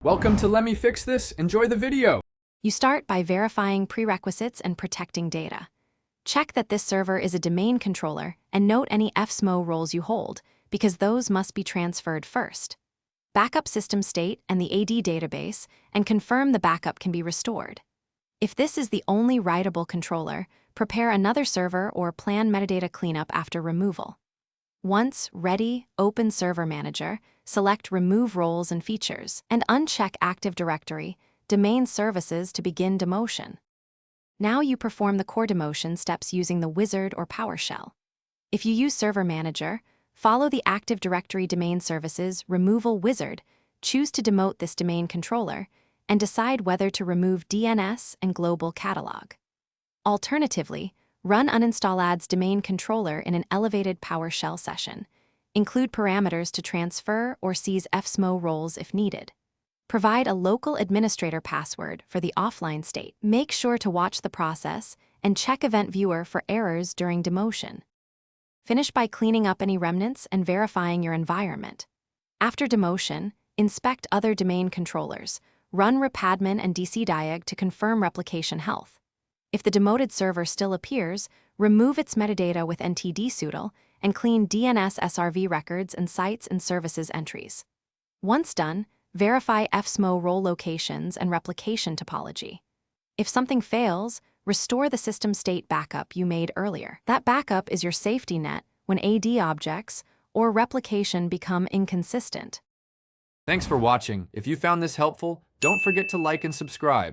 Welcome to Let Me Fix This. Enjoy the video. You start by verifying prerequisites and protecting data. Check that this server is a domain controller and note any fsmo roles you hold, because those must be transferred first. Backup system state and the AD database and confirm the backup can be restored. If this is the only writable controller, prepare another server or plan metadata cleanup after removal. Once ready, open Server Manager, select Remove Roles and Features, and uncheck Active Directory, Domain Services to begin demotion. Now you perform the core demotion steps using the Wizard or PowerShell. If you use Server Manager, follow the Active Directory Domain Services Removal Wizard, choose to demote this domain controller, and decide whether to remove DNS and Global Catalog. Alternatively, run uninstall adds domain controller in an elevated PowerShell session. Include parameters to transfer or seize fsmo roles if needed. Provide a local administrator password for the offline state. Make sure to watch the process and check Event Viewer for errors during demotion. Finish by cleaning up any remnants and verifying your environment. After demotion, inspect other domain controllers. Run repadmin and dcdiag to confirm replication health. If the demoted server still appears, remove its metadata with ntdsutil and clean DNS SRV records and sites and services entries. Once done, verify fsmo role locations and replication topology. If something fails, restore the system state backup you made earlier. That backup is your safety net when AD objects or replication become inconsistent. Thanks for watching. If you found this helpful, don't forget to like and subscribe.